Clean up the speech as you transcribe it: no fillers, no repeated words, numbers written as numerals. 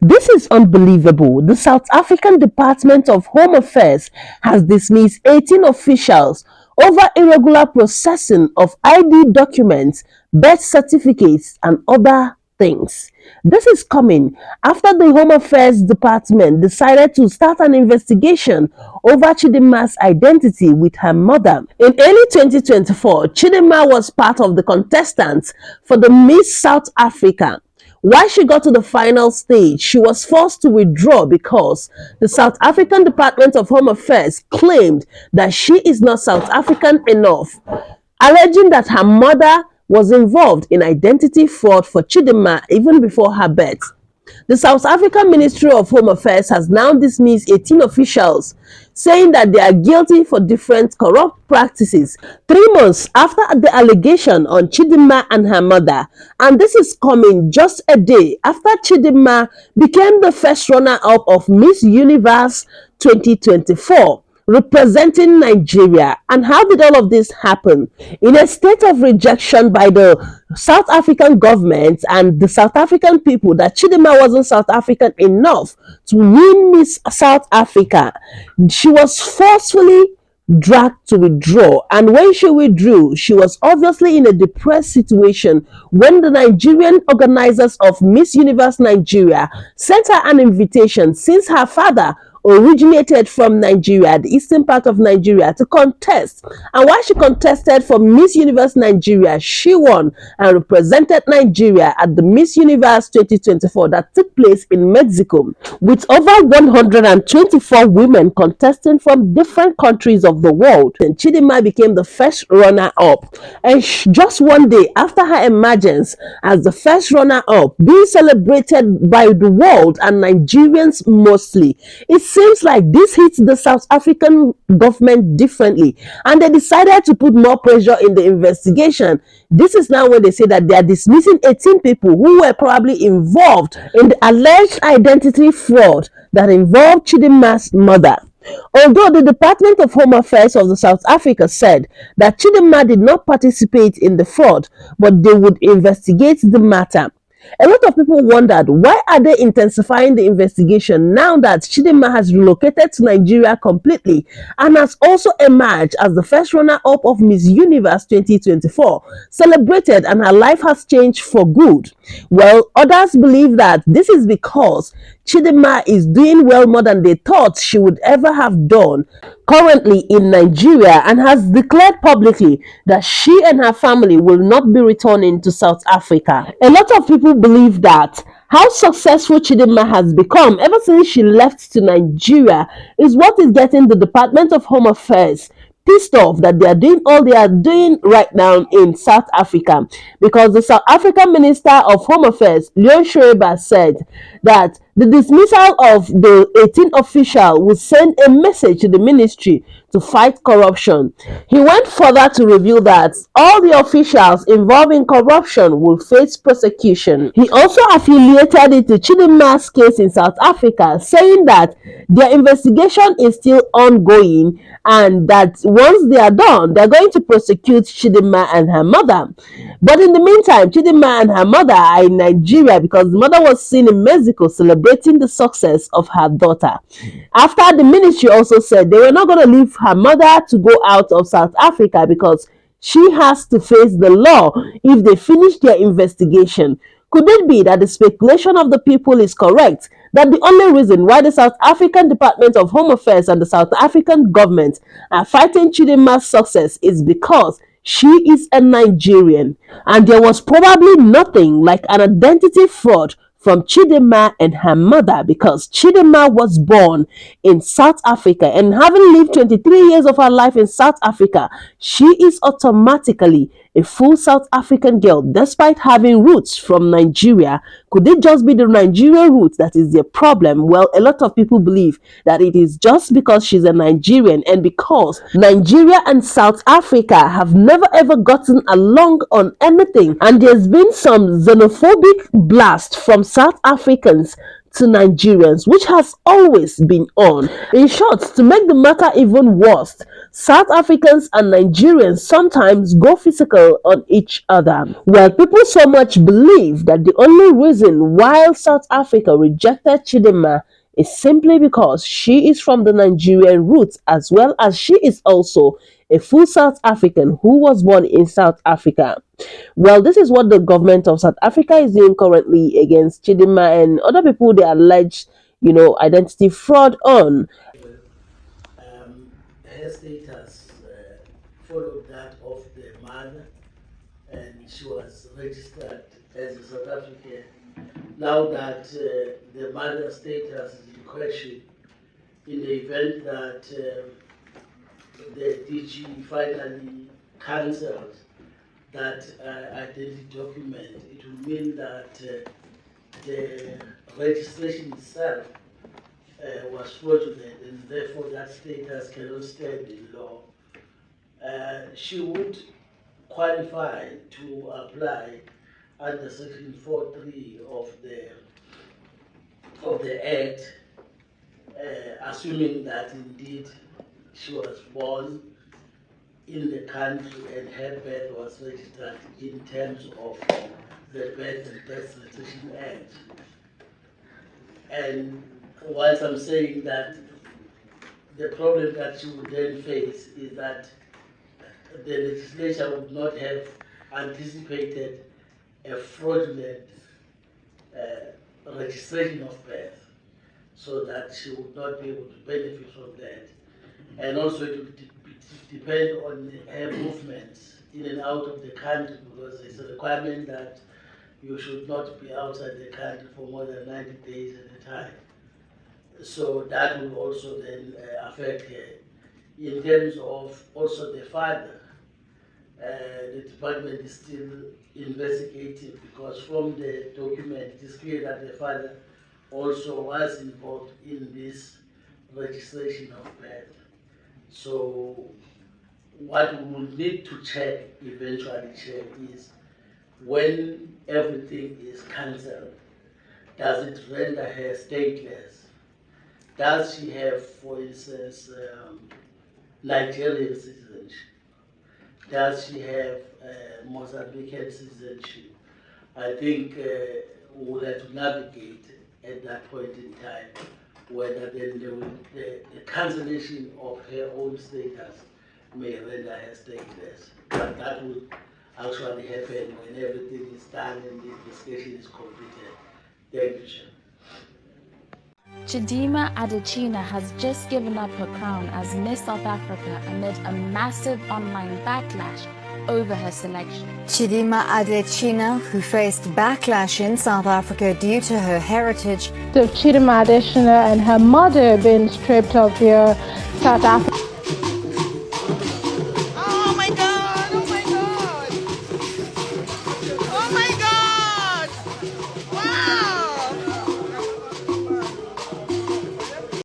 This is unbelievable. The South African Department of Home Affairs has dismissed 18 officials over irregular processing of ID documents, birth certificates, and other things. This is coming after the Home Affairs Department decided to start an investigation over Chidimma's identity with her mother. In early 2024, Chidimma was part of the contestants for the Miss South Africa. While she got to the final stage, she was forced to withdraw because the South African Department of Home Affairs claimed that she is not South African enough, alleging that her mother was involved in identity fraud for Chidimma even before her birth. The South African Ministry of Home Affairs has now dismissed 18 officials, saying that they are guilty for different corrupt practices 3 months after the allegation on Chidimma and her mother. And this is coming just a day after Chidimma became the first runner-up of Miss Universe 2024. Representing Nigeria. And how did all of this happen? In a state of rejection by the South African government and the South African people that Chidimma wasn't South African enough to win Miss South Africa, she was forcefully dragged to withdraw. And when she withdrew, she was obviously in a depressed situation when the Nigerian organizers of Miss Universe Nigeria sent her an invitation, since her father originated from Nigeria, the eastern part of Nigeria, to contest. And while she contested for Miss Universe Nigeria, she won and represented Nigeria at the Miss Universe 2024 that took place in Mexico, with over 124 women contesting from different countries of the world. And Chidimma became the first runner-up. And just one day after her emergence as the first runner-up, being celebrated by the world and Nigerians mostly, it seems like this hits the South African government differently, and they decided to put more pressure in the investigation. This is now when they say that they are dismissing 18 people who were probably involved in the alleged identity fraud that involved Chidimma's mother. Although the Department of Home Affairs of the South Africa said that Chidimma did not participate in the fraud, but they would investigate the matter. A lot of people wondered, why are they intensifying the investigation now that Chidimma has relocated to Nigeria completely and has also emerged as the first runner-up of Miss Universe 2024, celebrated, and her life has changed for good? Well, others believe that this is because Chidimma is doing well more than they thought she would ever have done currently in Nigeria, and has declared publicly that she and her family will not be returning to South Africa. A lot of people believe that how successful Chidimma has become ever since she left to Nigeria is what is getting the Department of Home Affairs pissed off, that they are doing all they are doing right now in South Africa, because the South African Minister of Home Affairs, Leon Schreiber, said that the dismissal of the 18 official will send a message to the ministry to fight corruption. He went further to reveal that all the officials involved in corruption will face prosecution. He also affiliated it to Chidimma's case in South Africa, saying that their investigation is still ongoing and that once they are done, they're going to prosecute Chidimma and her mother. But in the meantime, Chidimma and her mother are in Nigeria because the mother was seen in Mexico celebrating the success of her daughter. After the ministry also said they were not going to leave her mother to go out of South Africa because she has to face the law if they finish their investigation. Could it be that the speculation of the people is correct, that the only reason why the South African Department of Home Affairs and the South African government are fighting Chidimma's success is because she is a Nigerian, and there was probably nothing like an identity fraud from Chidimma and her mother, because Chidimma was born in South Africa, and having lived 23 years of her life in South Africa, she is automatically a full South African girl despite having roots from Nigeria. Could it just be the Nigerian roots that is their problem? Well, a lot of people believe that it is just because she's a Nigerian, and because Nigeria and South Africa have never ever gotten along on anything, and there's been some xenophobic blast from South Africans to Nigerians, which has always been on. In short, to make the matter even worse, South Africans and Nigerians sometimes go physical on each other. Well, people so much believe that the only reason why South Africa rejected Chidimma is simply because she is from the Nigerian roots, as well as she is also a full South African who was born in South Africa. Well, this is what the government of South Africa is doing currently against Chidimma and other people they allege, identity fraud on. Her status followed that of the mother, and she was registered as a South African. Now that the mother's status is in question, in the event that the DG finally cancels that identity document, it will mean that the registration itself was fraudulent, and therefore that status cannot stand in law. She would qualify to apply under Section 4.3 of the Act, assuming that indeed she was born in the country and her birth was registered in terms of the Birth and Death Registration Act. And whilst I'm saying that, the problem that she would then face is that the legislature would not have anticipated a fraudulent registration of birth, so that she would not be able to benefit from that. And also it would depend on her movements in and out of the country, because it's a requirement that you should not be outside the country for more than 90 days at a time. So that will also then affect her. In terms of also the father, the department is still investigating, because from the document it is clear that the father also was involved in this registration of birth. So what we will need to eventually check is, when everything is cancelled, does it render her stateless? Does she have, for instance, Nigerian citizenship? Does she have Mozambican citizenship? I think we will have to navigate at that point in time whether then the cancellation of her own status may render her stateless. But that will actually happen when everything is done and the investigation is completed. Thank you, Chair. Chidimma Adetshina has just given up her crown as Miss South Africa amid a massive online backlash over her selection. Chidimma Adetshina, who faced backlash in South Africa due to her heritage. So Chidimma Adetshina and her mother being stripped of their South African